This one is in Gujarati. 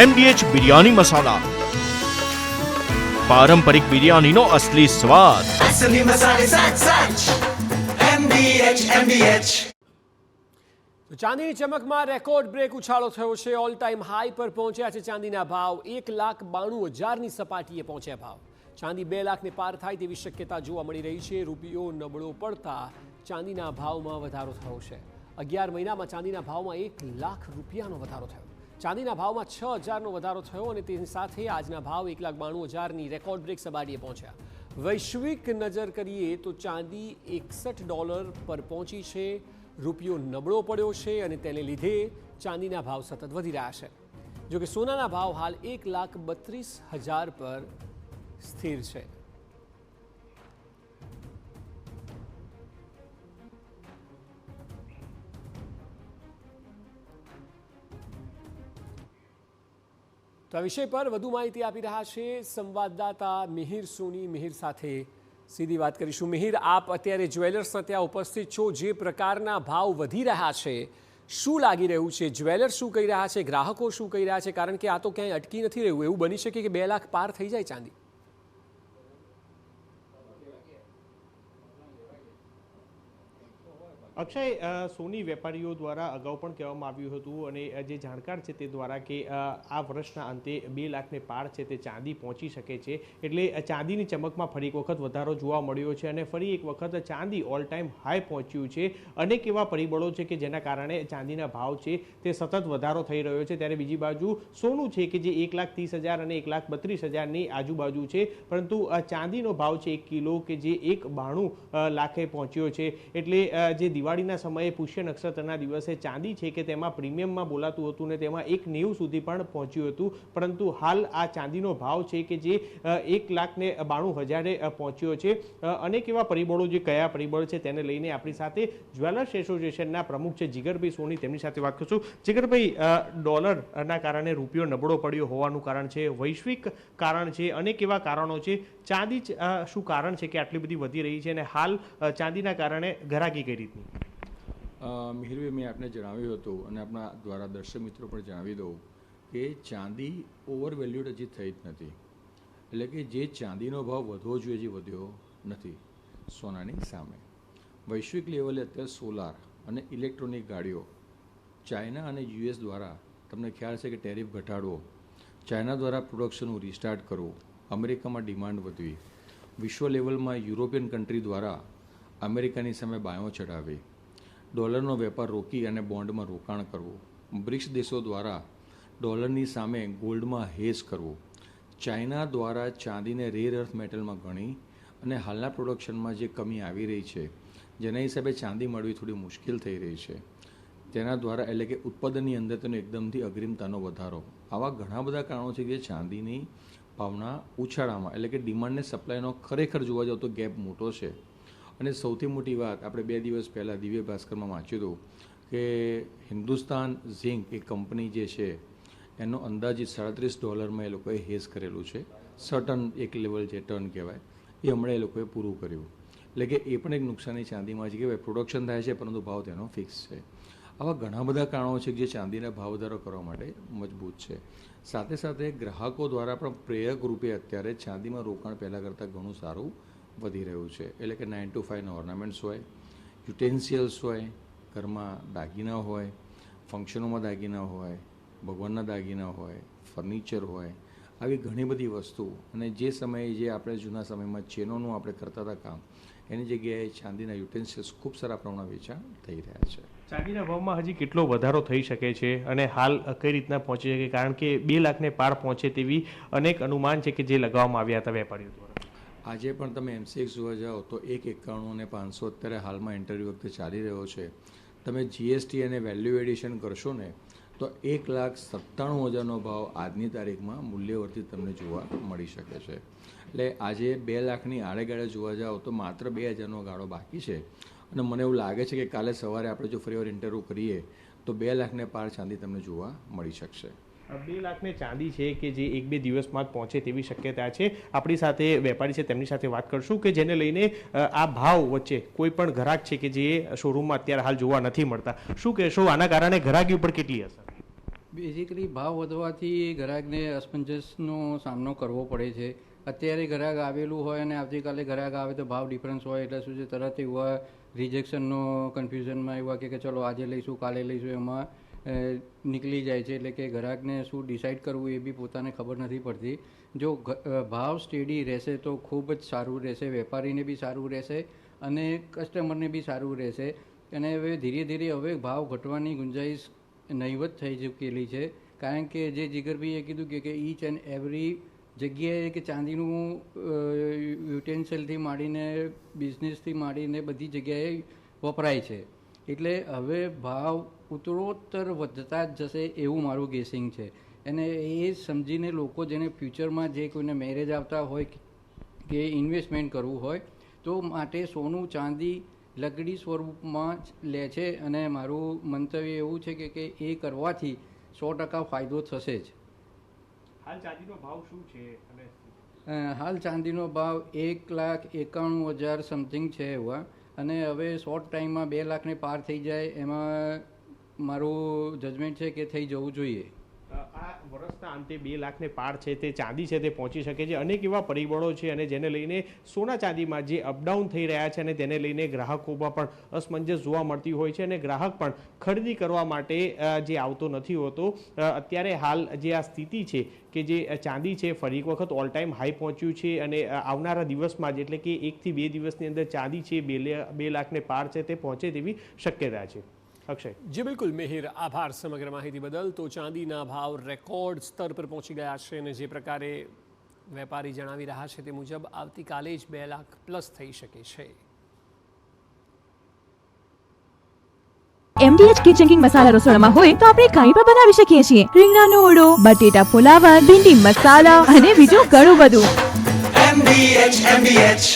MDH બિરયાની મસાલા, પારંપરિક બિરયાનીનો અસલી સ્વાદ. असली मसाले सच सच MDH તો ચાંદીની ચમકમાં રેકોર્ડ બ્રેક ઉછાળો થયો છે. ઓલ ટાઈમ હાઈ પર પહોંચ્યા છે ચાંદીના ભાવ. 1,92,000ની સપાટીએ પહોંચ્યા ભાવ. ચાંદી 2 લાખને પાર થાય તેવી શક્યતા જોવા મળી રહી છે. રૂપિયો નબળો પડતા ચાંદીના ભાવમાં વધારો થયો છે. 11 મહિનામાં ચાંદીના ભાવમાં 1 લાખ રૂપિયાનો વધારો થયો. ચાંદીના ભાવમાં 6,000નો વધારો થયો અને તેની સાથે આજના ભાવ 1,92,000ની રેકોર્ડ બ્રેક સપાટીએ પહોંચ્યા. વૈશ્વિક નજર કરીએ તો ચાંદી $61 પર પહોંચી છે. રૂપિયો નબળો પડ્યો છે અને તેને લીધે ચાંદીના ભાવ સતત વધી રહ્યા છે. જોકે સોનાના ભાવ હાલ 1,32,000 પર સ્થિર છે. તો આ વિષય પર વધુ માહિતી આપી રહ્યા છે સંવાદદાતા મિહિર સોની. મિહિર સાથે સીધી વાત કરીશું. મિહિર, આપ અત્યારે જ્વેલર્સના ત્યાં ઉપસ્થિત છો. જે પ્રકારના ભાવ વધી રહ્યા છે, શું લાગી રહ્યું છે? જ્વેલર્સ શું કહી રહ્યા છે, ગ્રાહકો શું કહી રહ્યા છે? કારણ કે આ તો ક્યાંય અટકી નથી રહ્યું. એવું બની શકે કે 2 લાખ પાર થઈ જાય ચાંદી? અક્ષય, સોની વેપારીઓ દ્વારા અગાઉ પણ કહેવામાં આવ્યું હતું અને જે જાણકાર છે તે દ્વારા કે આ વર્ષના અંતે 2 લાખને પાર છે તે ચાંદી પહોંચી શકે છે. એટલે ચાંદીની ચમકમાં ફરી એક વખત વધારો જોવા મળ્યો છે અને ફરી એક વખત ચાંદી ઓલ ટાઈમ હાઈ પહોંચ્યું છે. અનેક એવા પરિબળો છે કે જેના કારણે ચાંદીના ભાવ છે તે સતત વધારો થઈ રહ્યો છે. ત્યારે બીજી બાજુ સોનું છે કે જે 1,30,000 અને 1,32,000ની આજુબાજુ છે, પરંતુ ચાંદીનો ભાવ છે 1 કિલો કે જે 1,92 લાખે પહોંચ્યો છે. એટલે જે દિવાળીના સમયે પુષ્ય નક્ષત્રના દિવસે ચાંદી છે કે તેમાં પ્રીમિયમમાં બોલાતું હતું ને તેમાં 1,90 સુધી પણ પહોંચ્યું હતું, પરંતુ હાલ આ ચાંદીનો ભાવ છે કે જે 1,92,000 પહોંચ્યો છે. અનેક એવા પરિબળો, જે કયા પરિબળ છે તેને લઈને આપણી સાથે જ્વેલર્સ એસોસિએશનના પ્રમુખ છે જીગરભાઈ સોની, તેમની સાથે વાત કરશું. જીગરભાઈ, ડોલરના કારણે રૂપિયો નબળો પડ્યો હોવાનું કારણ છે, વૈશ્વિક કારણ છે, અનેક એવા કારણો છે. ચાંદી શું કારણ છે કે આટલી બધી વધી રહી છે અને હાલ ચાંદીના કારણે ઘરાકી કઈ રીતની? મિહિરભાઈ, મેં આપને જણાવ્યું હતું અને આપણા દ્વારા દર્શક મિત્રો પણ જણાવી દઉં કે ચાંદી ઓવરવેલ્યુડ હજી થઈ જ નથી. એટલે કે જે ચાંદીનો ભાવ વધવો જોઈએ જે વધ્યો નથી સોનાની સામે. વૈશ્વિક લેવલે અત્યારે સોલાર અને ઇલેક્ટ્રોનિક ગાડીઓ ચાઇના અને US દ્વારા, તમને ખ્યાલ છે કે ટેરિફ ઘટાડવો, ચાઇના દ્વારા પ્રોડક્શનનું રિસ્ટાર્ટ કરવું, અમેરિકામાં ડિમાન્ડ વધવી, વિશ્વ લેવલમાં યુરોપિયન કન્ટ્રી દ્વારા અમેરિકાની સામે બાયો ચડાવી, ડોલરનો વેપાર રોકી અને બોન્ડમાં રોકાણ કરવું, બ્રિક્સ દેશો દ્વારા ડોલરની સામે ગોલ્ડમાં હેજ કરવું, ચાઇના દ્વારા ચાંદીને રેર અર્થ મેટલમાં ગણી અને હાલના પ્રોડક્શનમાં જે કમી આવી રહી છે જેના હિસાબે ચાંદી મળવી થોડી મુશ્કેલ થઈ રહી છે, તેના દ્વારા એટલે કે ઉત્પાદનની અંદર તેનો એકદમથી અગ્રિમતાનો વધારો, આવા ઘણા બધા કારણો છે કે ચાંદીની ભાવના ઉછાળામાં એટલે કે ડિમાન્ડ ને સપ્લાયનો ખરેખર જોવા જાવ તો ગેપ મોટો છે. અને સૌથી મોટી વાત, આપણે 2 દિવસ પહેલાં દિવ્ય ભાસ્કરમાં વાંચ્યું હતું કે હિન્દુસ્તાન ઝિંક એ કંપની જે છે એનો અંદાજિત $37 એ લોકોએ હેઝ કરેલું છે. સર્ટન એક લેવલ જે ટર્ન કહેવાય એ હમણાં એ લોકોએ પૂરું કર્યું. એટલે કે એ પણ એક નુકસાની ચાંદીમાં છે કે ભાઈ પ્રોડક્શન થાય છે પરંતુ ભાવ તેનો ફિક્સ છે. આવા ઘણા બધા કારણો છે જે ચાંદીના ભાવ વધારો કરવા માટે મજબૂત છે. સાથે સાથે ગ્રાહકો દ્વારા પણ પ્રેરક રૂપે અત્યારે ચાંદીમાં રોકાણ પહેલાં કરતાં ઘણું સારું વધી રહ્યું છે. એટલે કે 9 to 5ના ઓર્નામેન્ટ્સ હોય, યુટેન્સિયલ્સ હોય, ઘરમાં દાગીના હોય, ફંક્શનોમાં દાગીના હોય, ભગવાનના દાગીના હોય, ફર્નિચર હોય, આવી ઘણી બધી વસ્તુ. અને જે સમયે જે આપણે જૂના સમયમાં ચેનોનું આપણે કરતા હતા કામ, એની જગ્યાએ ચાંદીના યુટેન્સિલ્સ ખૂબ સારા પ્રમાણમાં વેચાણ થઈ રહ્યા છે. ચાંદીના ભાવમાં હજી કેટલો વધારો થઈ શકે છે અને હાલ કઈ રીતના પહોંચી શકે? કારણ કે 2 લાખને પાર પહોંચે તેવી અનેક અનુમાન છે કે જે લગાવવામાં આવ્યા હતા વેપારીઓ દ્વારા. આજે પણ તમે MCX જોવા જાઓ તો 1,91 અને 500 અત્યારે હાલમાં ઇન્ટરવ્યૂ વખતે ચાલી રહ્યો છે. તમે GST અને વેલ્યુ એડિશન કરશો ને તો 1,97,000નો ભાવ આજની તારીખમાં મૂલ્યવર્ધિત તમને જોવા મળી શકે છે. એટલે આજે 2 લાખની આડેગાળે જોવા જાઓ તો માત્ર 2,000નો ગાળો બાકી છે અને મને એવું લાગે છે કે કાલે સવારે આપણે જો ફરીવાર ઇન્ટરવ્યૂ કરીએ તો 2 લાખને પાર ચાંદી તમને જોવા મળી શકશે. 2 લાખને ચાંદી છે કે જે 1-2 દિવસમાં જ પહોંચે તેવી શક્યતા છે. આપણી સાથે વેપારી છે, તેમની સાથે વાત કરશું કે જેને લઈને આ ભાવ વચ્ચે કોઈ પણ ગ્રાહક છે કે જે શોરૂમમાં અત્યારે હાલ જોવા નથી મળતા. શું કહેશો, આના કારણે ગ્રાહકી ઉપર કેટલી અસર? બેઝિકલી ભાવ વધવાથી ગ્રાહકને અસમંજસનો સામનો કરવો પડે છે. અત્યારે ગ્રાહક આવેલું હોય અને આવતીકાલે ગ્રાહક આવે તો ભાવ ડિફરન્સ હોય એટલે શું છે તરત એવા રિજેક્શનનો કન્ફ્યુઝનમાં એવા કે ચલો આજે લઈશું કાલે લઈશું એમાં નીકળી જાય છે. એટલે કે ગ્રાહકને શું ડિસાઇડ કરવું એ બી પોતાને ખબર નથી પડતી. જો ભાવ સ્ટેડી રહેશે તો ખૂબ જ સારું રહેશે, વેપારીને બી સારું રહેશે અને કસ્ટમરને બી સારું રહેશે. અને હવે ધીરે ધીરે હવે ભાવ ઘટવાની ગુંજાઈશ નહીવત થઈ ચૂકેલી છે. કારણ કે જે જીગરભાઈએ કીધું કે ઈચ એન્ડ એવરી જગ્યાએ કે ચાંદીનું યુટેન્સિલથી માંડીને બિઝનેસથી માંડીને બધી જગ્યાએ વપરાય છે. એટલે હવે ભાવ ઉત્તરોત્તર વધતા જ જશે એવું મારું ગેસિંગ છે. અને એ સમજીને લોકો જેને ફ્યુચરમાં જે કોઈને મેરેજ આવતા હોય કે ઇન્વેસ્ટમેન્ટ કરવું હોય તો માટે સોનું ચાંદી લકડી સ્વરૂપમાં લે છે. અને મારું મંતવ્ય એવું છે કે એ કરવાથી 100% ફાયદો થશે જ. હાલ ચાંદીનો ભાવ શું છે? હાલ ચાંદીનો ભાવ 1,91,000 સમથિંગ છે એવા. અને હવે શોર્ટ ટાઈમમાં 2 લાખને પાર થઈ જાય એમાં મારું જજમેન્ટ છે કે થઈ જવું જોઈએ. આ વર્ષના અંતે 2 લાખને પાર છે તે ચાંદી છે તે પહોંચી શકે છે. અનેક એવા પરિબળો છે અને જેને લઈને સોના ચાંદીમાં જે અપડાઉન થઈ રહ્યા છે અને તેને લઈને ગ્રાહકોમાં પણ અસમંજસ જોવા મળતી હોય છે અને ગ્રાહક પણ ખરીદી કરવા માટે જે આવતો નથી હોતો. અત્યારે હાલ જે આ સ્થિતિ છે કે જે ચાંદી છે ફરી એક વખત ઓલ ટાઈમ હાઈ પહોંચ્યું છે અને આવનારા દિવસમાં જ એટલે કે 1 થી 2 દિવસની અંદર ચાંદી છે 2 લાખને પાર છે તે પહોંચે તેવી શક્યતા છે. અક્ષય. જી બિલકુલ મિહિર, આભાર સમગ્ર માહિતી બદલ. તો ચાંદીના ભાવ રેકોર્ડ સ્તર પર પહોંચી ગયા છે અને જે પ્રકારે વેપારી જણાવી રહ્યા છે તે મુજબ આવતીકાલે જ 2 લાખ પ્લસ થઈ શકે છે. MDH કિચન કિંગ મસાલા રસોડામાં હોય તો આપણે કંઈ પણ બનાવી શકીએ છીએ. રીંગણાનો ઓળો, બટેટા ફુલાવર, ભીંડી મસાલા અને બીજું ઘણું બધું. MDH